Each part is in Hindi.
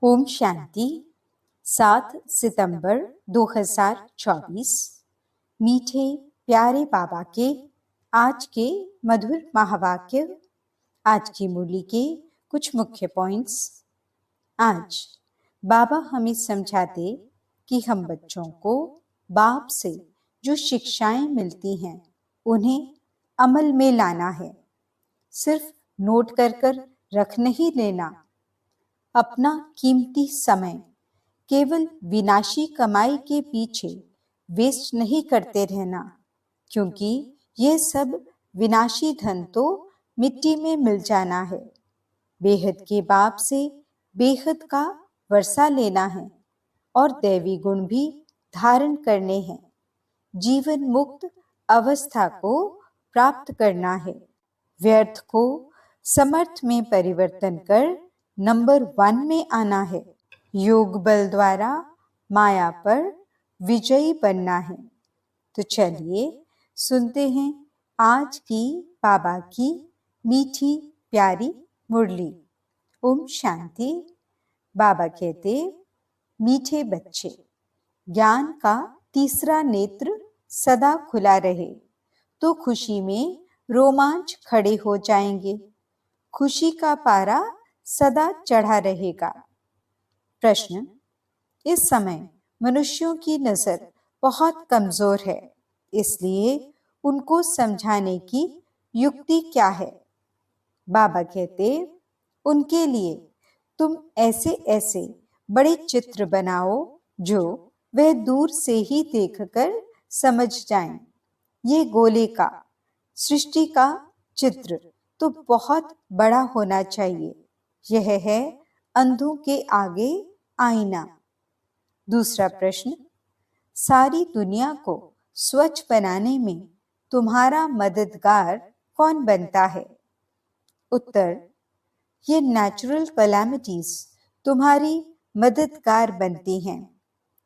ओम शांति। 7 सितंबर 2024। मीठे प्यारे बाबा के आज के मधुर महावाक्य। आज की मुरली के कुछ मुख्य पॉइंट्स। आज बाबा हमें समझाते कि हम बच्चों को बाप से जो शिक्षाएं मिलती हैं उन्हें अमल में लाना है। सिर्फ नोट कर रख नहीं लेना। अपना कीमती समय केवल विनाशी कमाई के पीछे वेस्ट नहीं करते रहना, क्योंकि यह सब विनाशी धन तो मिट्टी में मिल जाना है। बेहद के बाप से बेहद का वर्षा लेना है और दैवी गुण भी धारण करने हैं। जीवन मुक्त अवस्था को प्राप्त करना है। व्यर्थ को समर्थ में परिवर्तन कर नंबर 1 में आना है। योग बल द्वारा माया पर विजयी बनना है। तो चलिए सुनते हैं आज की बाबा की मीठी प्यारी मुरली। ओम शांति। बाबा कहते, मीठे बच्चे, ज्ञान का तीसरा नेत्र सदा खुला रहे तो खुशी में रोमांच खड़े हो जाएंगे। खुशी का पारा सदा चढ़ा रहेगा। प्रश्न: इस समय मनुष्यों की नजर बहुत कमजोर है, इसलिए उनको समझाने की युक्ति क्या है? बाबा कहते, उनके लिए तुम ऐसे ऐसे बड़े चित्र बनाओ जो वह दूर से ही देखकर समझ जाएं। ये गोले का सृष्टि का चित्र तो बहुत बड़ा होना चाहिए। यह है अंधों के आगे आईना। दूसरा प्रश्न: सारी दुनिया को स्वच्छ बनाने में तुम्हारा मददगार कौन बनता है? उत्तर: ये नेचुरल कैलामिटीज तुम्हारी मददगार बनती हैं।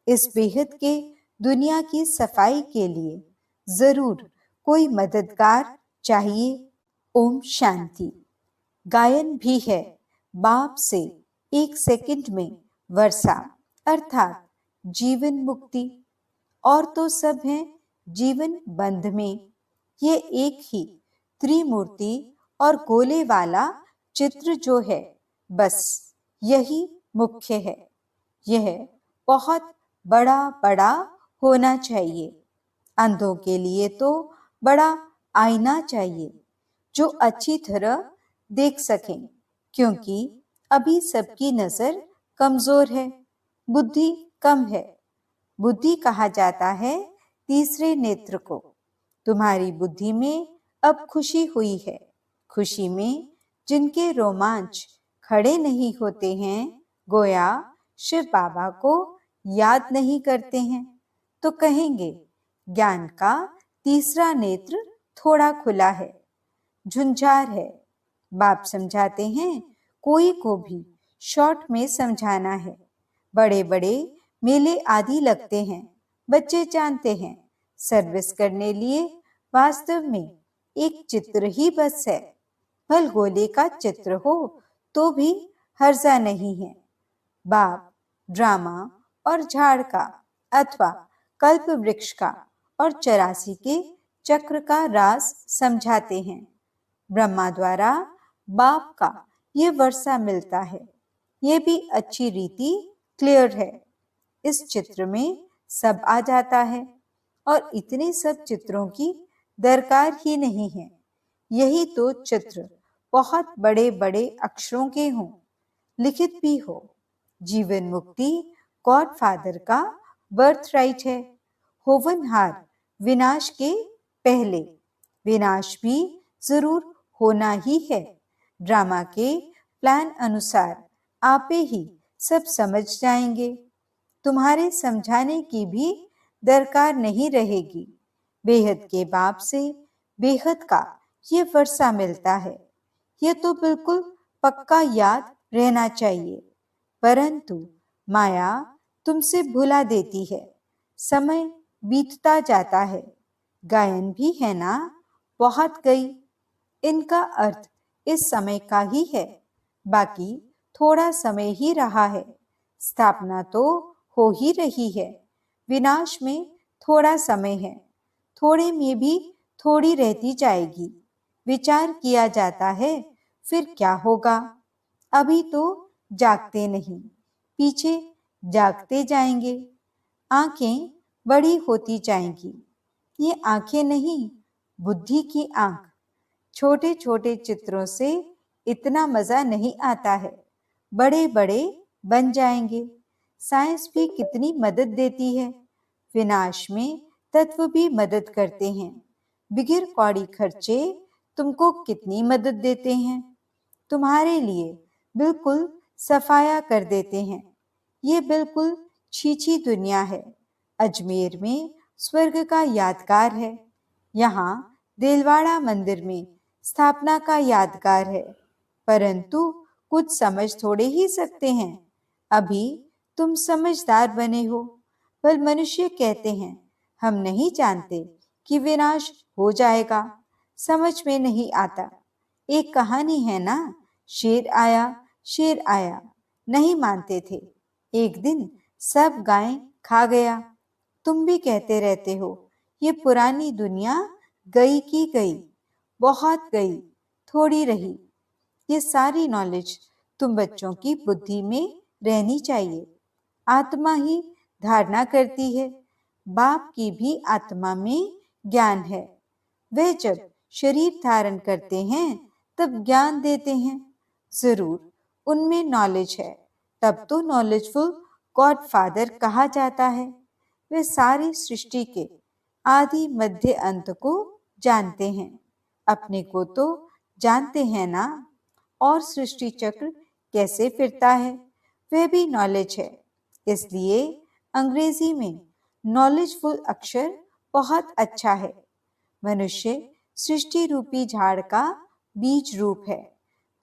इस बेहद के दुनिया की सफाई के लिए जरूर कोई मददगार चाहिए। ओम शांति। गायन भी है बाप से 1 सेकंड में वर्षा अर्थात जीवन मुक्ति, और तो सब है जीवन बंध में। ये एक ही त्रिमूर्ति और गोले वाला चित्र जो है, बस यही मुख्य है। यह बहुत बड़ा बड़ा होना चाहिए। अंधों के लिए तो बड़ा आईना चाहिए जो अच्छी तरह देख सकें, क्योंकि अभी सबकी नजर कमजोर है, बुद्धि कम है। बुद्धि कहा जाता है तीसरे नेत्र को। तुम्हारी बुद्धि में अब खुशी हुई है। खुशी में जिनके रोमांच खड़े नहीं होते हैं, गोया शिव बाबा को याद नहीं करते हैं, तो कहेंगे ज्ञान का तीसरा नेत्र थोड़ा खुला है, झुंझार है। बाप समझाते हैं, कोई को भी शॉर्ट में समझाना है। बड़े बड़े मेले आदि लगते हैं, बच्चे जानते हैं। सर्विस करने लिए वास्तव में एक चित्र ही बस है। भल गोले का चित्र हो तो भी हर्जा नहीं है। बाप ड्रामा और झाड़ का अथवा कल्प वृक्ष का और 84 के चक्र का राज समझाते हैं। ब्रह्मा द्वारा बाप का ये वर्षा मिलता है। ये भी अच्छी रीति क्लियर है। इस चित्र में सब आ जाता है और इतने सब चित्रों की दरकार ही नहीं है। यही तो चित्र बहुत बड़े बड़े अक्षरों के हों, लिखित भी हो। जीवन मुक्ति गॉड फादर का बर्थ राइट है। होवनहार विनाश के पहले, विनाश भी जरूर होना ही है। ड्रामा के प्लान अनुसार आपे ही सब समझ जाएंगे। तुम्हारे समझाने की भी दरकार नहीं रहेगी। बेहद के बाप से बेहद का ये वर्षा मिलता है। ये तो बिल्कुल पक्का याद रहना चाहिए, परंतु माया तुमसे भुला देती है। समय बीतता जाता है। गायन भी है ना, बहुत गई। इनका अर्थ इस समय का ही है, बाकी थोड़ा समय ही रहा है। स्थापना तो हो ही रही है। विनाश में थोड़ा समय है, थोड़े में भी थोड़ी रहती जाएगी। विचार किया जाता है, फिर क्या होगा? अभी तो जागते नहीं, पीछे जागते जाएंगे। आंखें बड़ी होती जाएंगी। ये आंखें नहीं, बुद्धि की आंख। छोटे छोटे चित्रों से इतना मजा नहीं आता है, बड़े बड़े बन जाएंगे। साइंस भी कितनी मदद देती है। विनाश में तत्व भी मदद करते हैं। बिगिर कौड़ी खर्चे तुमको कितनी मदद देते हैं। तुम्हारे लिए बिल्कुल सफाया कर देते हैं। ये बिल्कुल छीछी दुनिया है। अजमेर में स्वर्ग का यादगार है। यहाँ देलवाड़ा मंदिर में स्थापना का यादगार है। परंतु कुछ समझ थोड़े ही सकते हैं। अभी तुम समझदार बने हो। पर मनुष्य कहते हैं, हम नहीं जानते कि विनाश हो जाएगा। समझ में नहीं आता। एक कहानी है ना, शेर आया शेर आया। नहीं मानते थे। एक दिन सब गायें खा गया। तुम भी कहते रहते हो, ये पुरानी दुनिया गई की गई, बहुत गई, थोड़ी रही। ये सारी नॉलेज तुम बच्चों की बुद्धि में रहनी चाहिए। आत्मा ही धारणा करती है। बाप की भी आत्मा में ज्ञान है। वे जब शरीर धारण करते हैं तब ज्ञान देते हैं। जरूर उनमें नॉलेज है, तब तो नॉलेजफुल गॉड फादर कहा जाता है। वे सारी सृष्टि के आदि मध्य अंत को जानते हैं। अपने को तो जानते हैं ना। और सृष्टि चक्र कैसे फिरता है वह भी नॉलेज है। इसलिए अंग्रेजी में नॉलेजफुल अक्षर बहुत अच्छा है। मनुष्य सृष्टि रूपी झाड़ का बीज रूप है,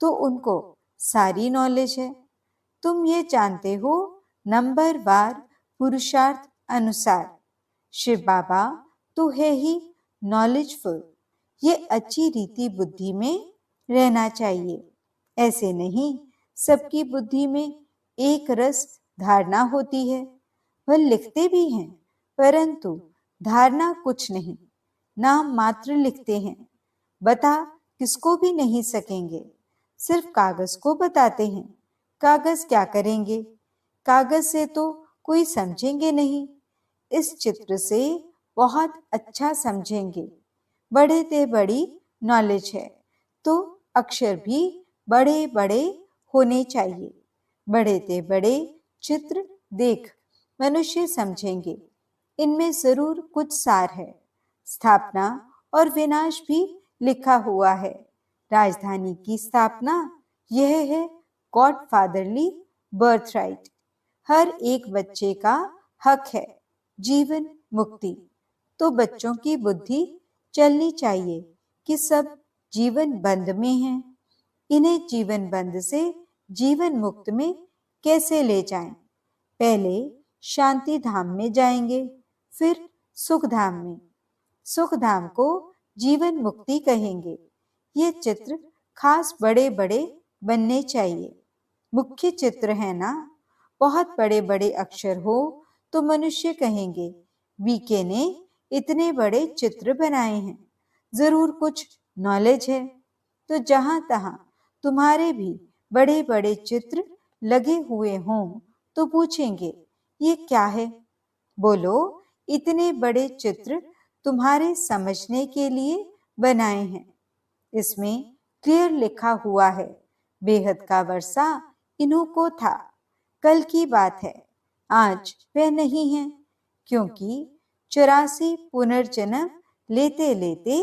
तो उनको सारी नॉलेज है। तुम ये जानते हो, नंबर वार पुरुषार्थ अनुसार शिव बाबा तो है ही नॉलेजफुल। ये अच्छी रीति बुद्धि में रहना चाहिए। ऐसे नहीं सबकी बुद्धि में एक रस धारणा होती है। वह लिखते भी हैं, परंतु धारणा कुछ नहीं, नाम मात्र लिखते हैं। बता किसको भी नहीं सकेंगे। सिर्फ कागज को बताते हैं। कागज क्या करेंगे? कागज से तो कोई समझेंगे नहीं। इस चित्र से बहुत अच्छा समझेंगे। बड़े ते बड़ी नॉलेज है, तो अक्षर भी बड़े बड़े होने चाहिए। बड़े ते बड़े चित्र देख मनुष्य समझेंगे। इनमें जरूर कुछ सार है। स्थापना और विनाश भी लिखा हुआ है। राजधानी की स्थापना यह है गॉड फादरली बर्थराइट। हर एक बच्चे का हक है जीवन मुक्ति। तो बच्चों की बुद्धि चलनी चाहिए कि सब जीवन बंद में हैं। इन्हें जीवन बंद से जीवन मुक्त में कैसे ले जाएं? पहले शांति धाम में जाएंगे, फिर सुख धाम में। सुख धाम को जीवन मुक्ति कहेंगे। ये चित्र खास बड़े बड़े बनने चाहिए। मुख्य चित्र है ना, बहुत बड़े बड़े अक्षर हो तो मनुष्य कहेंगे, बीके ने इतने बड़े चित्र बनाए हैं, जरूर कुछ नॉलेज है। तो जहां तहां तुम्हारे भी बड़े बड़े चित्र लगे हुए हों तो पूछेंगे, ये क्या है? बोलो, इतने बड़े चित्र तुम्हारे समझने के लिए बनाए हैं। इसमें क्लियर लिखा हुआ है, बेहद का वर्षा इन्हों को था। कल की बात है, आज वह नहीं है, क्योंकि 84 पुनर्जन्म लेते लेते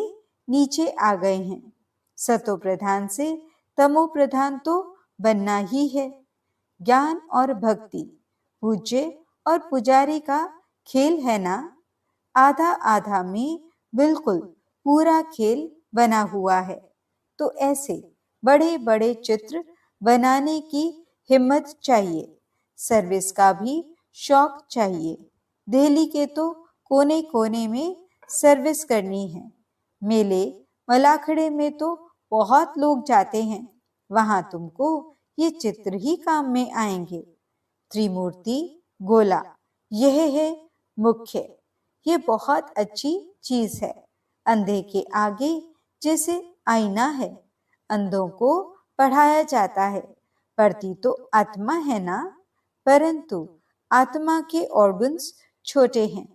नीचे आ गए हैं। सतो प्रधान से तमो प्रधान तो बनना ही है। ज्ञान और भक्ति पूज्य और पुजारी का खेल है ना। आधा आधा में बिल्कुल पूरा खेल बना हुआ है। तो ऐसे बड़े बड़े चित्र बनाने की हिम्मत चाहिए। सर्विस का भी शौक चाहिए। दिल्ली के तो कोने कोने में सर्विस करनी है। मेले मलाखड़े में तो बहुत लोग जाते हैं। वहां तुमको ये चित्र ही काम में आएंगे। त्रिमूर्ति गोला, यह है मुख्य। ये बहुत अच्छी चीज है। अंधे के आगे जैसे आईना है। अंधों को पढ़ाया जाता है, पढ़ती तो आत्मा है ना। परंतु आत्मा के ऑर्गन्स छोटे हैं,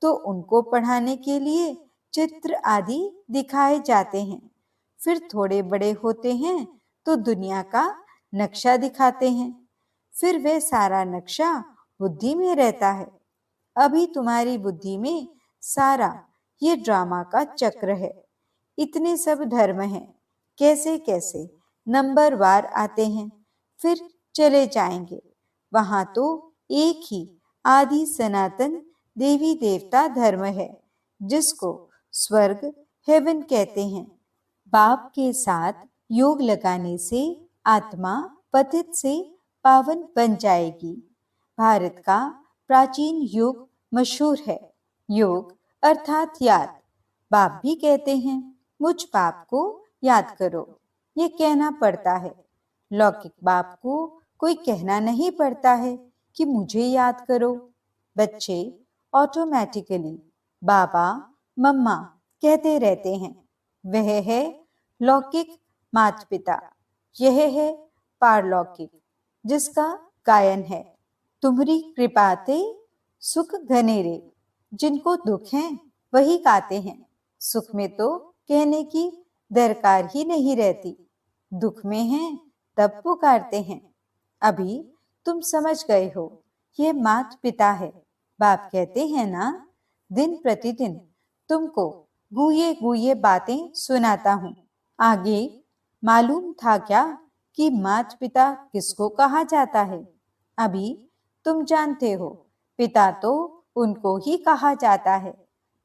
तो उनको पढ़ाने के लिए चित्र आदि दिखाए जाते हैं। फिर थोड़े बड़े होते हैं तो दुनिया का नक्शा दिखाते हैं। फिर वह सारा नक्शा बुद्धि में रहता है। अभी तुम्हारी बुद्धि में सारा ये ड्रामा का चक्र है। इतने सब धर्म हैं, कैसे कैसे नंबर वार आते हैं, फिर चले जाएंगे। वहां तो एक ही आदि सनातन देवी देवता धर्म है, जिसको स्वर्ग हेवन कहते हैं। बाप के साथ योग लगाने से आत्मा पतित से पावन बन जाएगी। भारत का प्राचीन योग मशहूर है। योग अर्थात याद। बाप भी कहते हैं, मुझ बाप को याद करो। ये कहना पड़ता है। लौकिक बाप को कोई कहना नहीं पड़ता है कि मुझे याद करो। बच्चे ऑटोमेटिकली बाबा मम्मा कहते रहते हैं। वह है लौकिक माता पिता, यह है पारलौकिक, जिसका गायन है। तुम्हारी कृपाते सुख घनेरे। जिनको दुख है वही गाते हैं। सुख में तो कहने की दरकार ही नहीं रहती। दुख में है तब पुकारते हैं। अभी तुम समझ गए हो, ये माता पिता है। बाप कहते हैं ना, दिन प्रतिदिन तुमको गुये गुये बातें सुनाता हूँ। आगे मालूम था क्या कि माता पिता किसको कहा जाता है? अभी तुम जानते हो, पिता तो उनको ही कहा जाता है।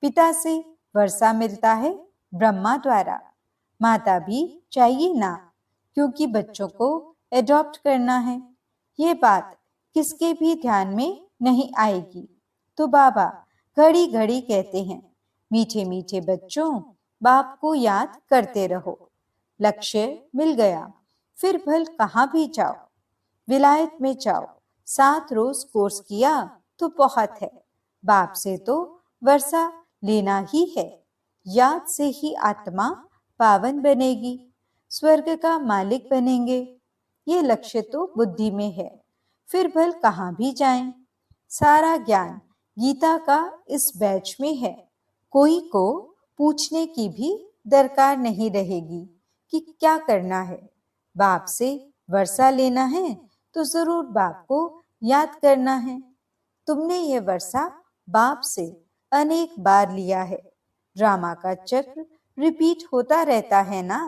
पिता से वर्षा मिलता है ब्रह्मा द्वारा। माता भी चाहिए ना, क्योंकि बच्चों को एडॉप्ट करना है। ये बात किसके भी ध्यान में नहीं आएगी तो बाबा घड़ी घड़ी कहते हैं, मीठे मीठे बच्चों, बाप को याद करते रहो। लक्ष्य मिल गया, फिर भल कहाँ भी जाओ। विलायत में जाओ, 7 रोज कोर्स किया तो बहुत है। बाप से तो वर्षा लेना ही है। याद से ही आत्मा पावन बनेगी, स्वर्ग का मालिक बनेंगे। ये लक्ष्य तो बुद्धि में है, फिर भल कहाँ भी जाएं। सारा ज्ञान गीता का इस बैच में है। कोई को पूछने की भी दरकार नहीं रहेगी कि क्या करना है। बाप से वर्षा लेना है तो जरूर बाप को याद करना है। तुमने ये वर्षा बाप से अनेक बार लिया है। ड्रामा का चक्र रिपीट होता रहता है ना।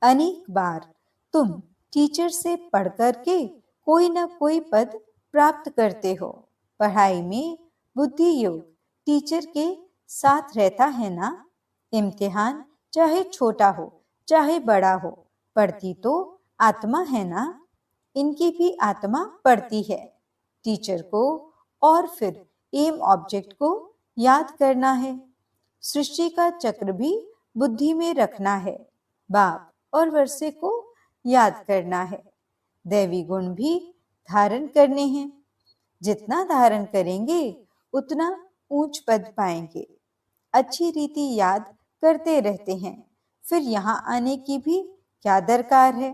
अनेक बार तुम टीचर से पढ़ करके कोई ना कोई पद प्राप्त करते हो। पढ़ाई में बुद्धि योग टीचर के साथ रहता है ना। इम्तिहान चाहे छोटा हो चाहे बड़ा हो, पढ़ती तो आत्मा है ना। इनकी भी आत्मा पढ़ती है। टीचर को और फिर एम ऑब्जेक्ट को याद करना है। सृष्टि का चक्र भी बुद्धि में रखना है। बाप और वर्षे को याद करना है। दैवी गुण भी धारण करने हैं। जितना धारण करेंगे उतना ऊंच पद पाएंगे। अच्छी रीति याद करते रहते हैं, फिर यहाँ आने की भी क्या दरकार है।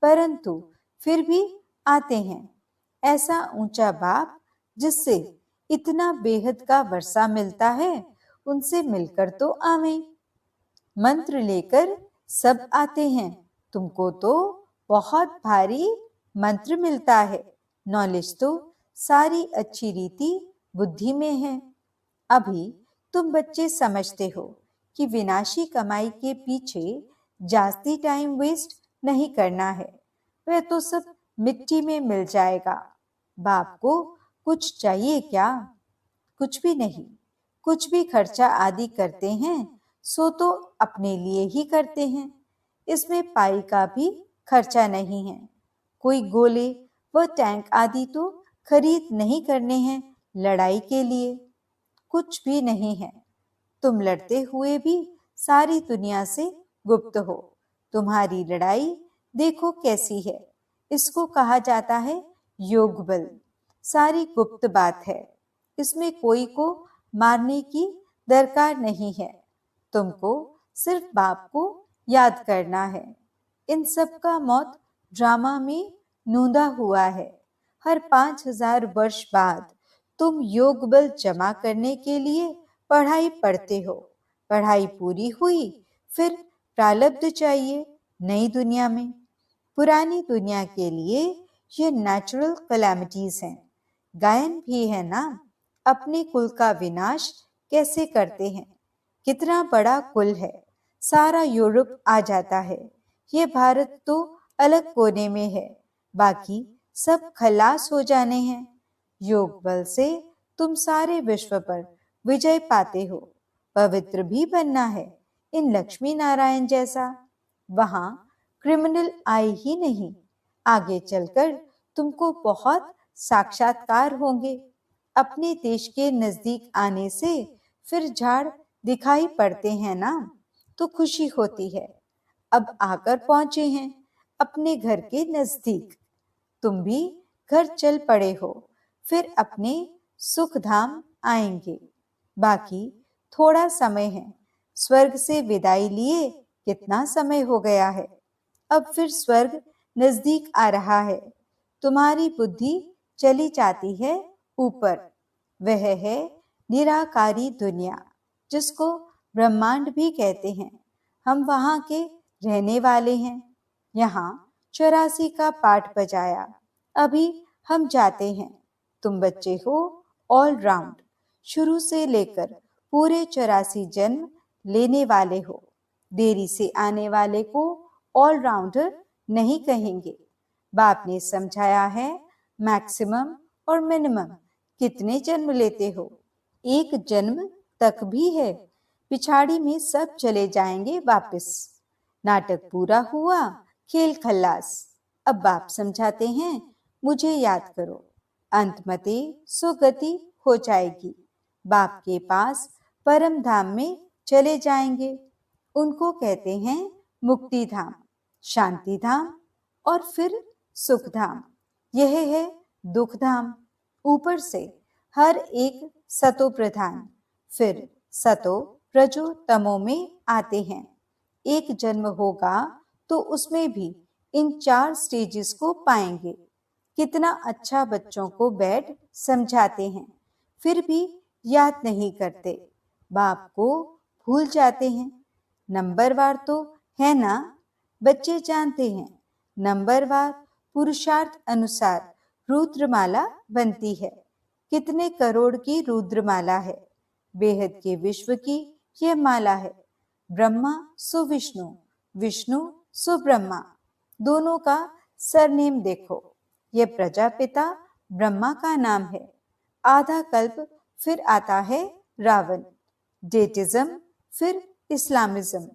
परंतु फिर भी आते हैं। ऐसा ऊंचा बाप जिससे इतना बेहद का वर्षा मिलता है, उनसे मिलकर तो आवे। मंत्र लेकर सब आते हैं। तुमको तो बहुत भारी मंत्र मिलता है। नॉलेज तो सारी अच्छी रीति बुद्धि में है। अभी तुम बच्चे समझते हो कि विनाशी कमाई के पीछे जास्ती टाइम वेस्ट नहीं करना है। वह तो सब मिट्टी में मिल जाएगा। बाप को कुछ चाहिए क्या? कुछ भी नहीं। कुछ भी खर्चा आदि करते हैं सो तो अपने लिए ही करते हैं। इसमें पाई का भी खर्चा नहीं है। कोई गोले व टैंक आदि तो खरीद नहीं करने हैं लड़ाई के लिए। कुछ भी नहीं है। तुम लड़ते हुए भी सारी दुनिया से गुप्त हो। तुम्हारी लड़ाई देखो कैसी है। इसको कहा जाता है योग बल। सारी गुप्त बात है। इसमें कोई को मारने की दरकार नहीं है। तुमको सिर्फ बाप को याद करना है। इन सब का मौत ड्रामा में नूंदा हुआ है। हर 5000 वर्ष बाद तुम योग बल जमा करने के लिए पढ़ाई पढ़ते हो। पढ़ाई पूरी हुई, फिर प्रारब्ध चाहिए नई दुनिया में। पुरानी दुनिया के लिए ये नेचुरल कैलामिटीज हैं। गायन भी है ना, अपने कुल का विनाश कैसे करते हैं। कितना बड़ा कुल है, सारा यूरोप आ जाता है। ये भारत तो अलग कोने में है, बाकी सब खलास हो जाने हैं। योग बल से तुम सारे विश्व पर विजय पाते हो। पवित्र भी बनना है, इन लक्ष्मी नारायण जैसा। वहां क्रिमिनल आए ही नहीं। आगे चलकर तुमको बहुत साक्षात्कार होंगे। अपने देश के नजदीक आने से फिर झाड़ दिखाई पड़ते हैं ना, तो खुशी होती है। अब आकर पहुंचे हैं अपने घर के नजदीक। तुम भी घर चल पड़े हो, फिर अपने सुख धाम आएंगे। बाकी थोड़ा समय है। स्वर्ग से विदाई लिए कितना समय हो गया है। अब फिर स्वर्ग नजदीक आ रहा है। तुम्हारी बुद्धि चली जाती है ऊपर। वह है निराकारी दुनिया, जिसको ब्रह्मांड भी कहते हैं। हम वहां के रहने वाले हैं। यहाँ 84 का पाठ बजाया। अभी हम जाते हैं। तुम बच्चे हो ऑल राउंड, शुरू से लेकर पूरे 84 जन्म लेने वाले हो। देरी से आने वाले को ऑल राउंडर नहीं कहेंगे। बाप ने समझाया है मैक्सिमम और मिनिमम कितने जन्म लेते हो। एक जन्म तक भी है, पिछाड़ी में सब चले जाएंगे वापस। नाटक पूरा हुआ, खेल खल्लास। अब बाप समझाते हैं मुझे याद करो, अंतमते सुगति हो जाएगी। बाप के पास परम धाम में चले जाएंगे। उनको कहते हैं मुक्ति धाम, शांति धाम और फिर सुख धाम। यह है दुख धाम। ऊपर से हर एक सतो प्रधान, फिर सतो रजो तमो में आते हैं। एक जन्म होगा तो उसमें भी इन 4 स्टेजेस को पाएंगे। कितना अच्छा बच्चों को बैठ समझाते हैं, फिर भी याद नहीं करते। बाप को भूल जाते हैं। नंबरवार तो है ना, बच्चे जानते हैं। नंबरवार पुरुषार्थ अनुसार रुद्रमाला बनती है। कितने करोड़ की रुद्रमाला है। बेहद के विश्व की यह माला है। ब्रह्मा सो विष्णु, विष्णु सो ब्रह्मा, दोनों का सरनेम देखो। यह प्रजापिता ब्रह्मा का नाम है। आधा कल्प फिर आता है रावण। डेटिज्म फिर इस्लामिज्म।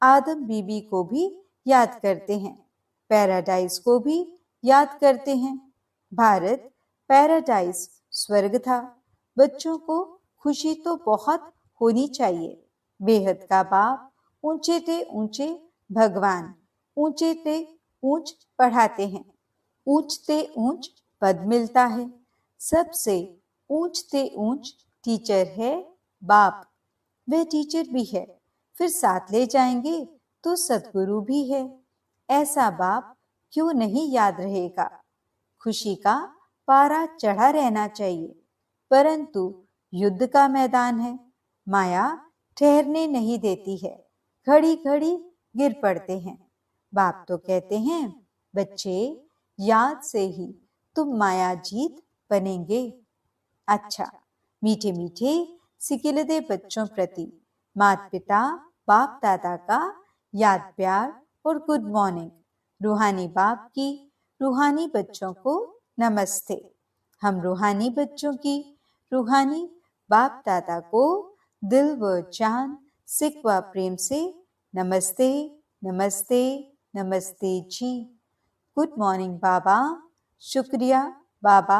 आदम बीबी को भी याद करते हैं, पैराडाइज को भी याद करते हैं। भारत पैराडाइज स्वर्ग था। बच्चों को खुशी तो बहुत होनी चाहिए। बेहद का बाप ऊंचे ते ऊंचे भगवान, ऊंचे ते ऊंच पढ़ाते हैं। ऊंचते ऊंच पद मिलता है। सबसे ऊंचते ऊंच टीचर है बाप। वह टीचर भी है, फिर साथ ले जाएंगे तो सदगुरु भी है। ऐसा बाप क्यों नहीं याद रहेगा। खुशी का पारा चढ़ा रहना चाहिए, परंतु युद्ध का मैदान है। माया ठहरने नहीं देती है, घड़ी घड़ी गिर पड़ते हैं। बाप तो कहते हैं बच्चे, याद से ही तुम माया जीत बनेंगे। अच्छा, मीठे मीठे सिकिलदे बच्चों प्रति माता पिता बाप दादा का याद प्यार और गुड मॉर्निंग। रूहानी बाप की रूहानी बच्चों को नमस्ते। हम रूहानी बच्चों की रूहानी बाप दादा को दिल व जान सिक व प्रेम से नमस्ते नमस्ते नमस्ते जी। गुड मॉर्निंग बाबा। शुक्रिया बाबा।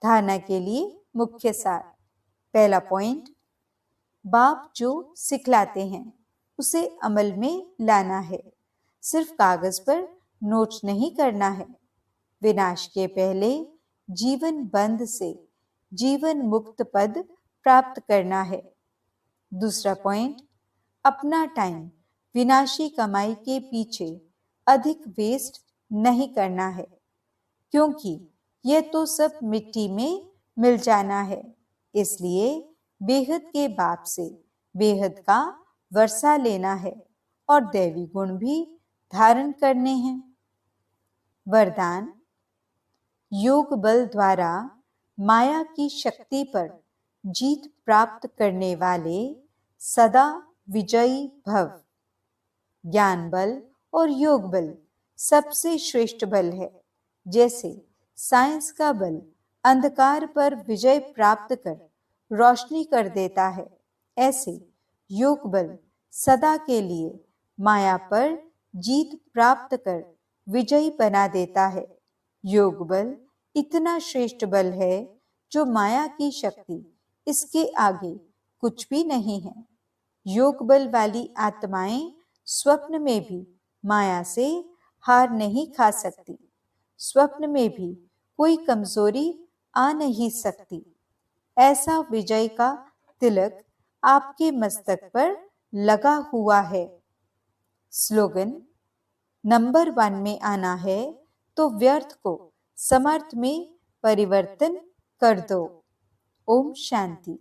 धारणा के लिए मुख्य सार। पहला पॉइंट, बाप जो सिखलाते हैं उसे अमल में लाना है। सिर्फ कागज पर नोट नहीं करना है। विनाश के पहले जीवन बंध से जीवन मुक्त पद प्राप्त करना है। दूसरा पॉइंट, अपना टाइम विनाशी कमाई के पीछे अधिक वेस्ट नहीं करना है, क्योंकि यह तो सब मिट्टी में मिल जाना है। इसलिए बेहद के बाप से बेहद का वर्षा लेना है और दैवी गुण भी धारण करने हैं। वरदान, योग बल द्वारा माया की शक्ति पर जीत प्राप्त करने वाले सदा विजयी भव। ज्ञान बल और योग बल सबसे श्रेष्ठ बल है। जैसे साइंस का बल अंधकार पर विजय प्राप्त कर रोशनी कर देता है, ऐसे योग बल सदा के लिए माया पर जीत प्राप्त कर विजयी बना देता है। योग बल इतना श्रेष्ठ बल है जो माया की शक्ति इसके आगे कुछ भी नहीं है। योग बल वाली आत्माएं स्वप्न में भी माया से हार नहीं खा सकती। स्वप्न में भी कोई कमजोरी आ नहीं सकती। ऐसा विजय का तिलक आपके मस्तक पर लगा हुआ है। स्लोगन, नंबर 1 में आना है तो व्यर्थ को समर्थ में परिवर्तन कर दो। ओम शांति।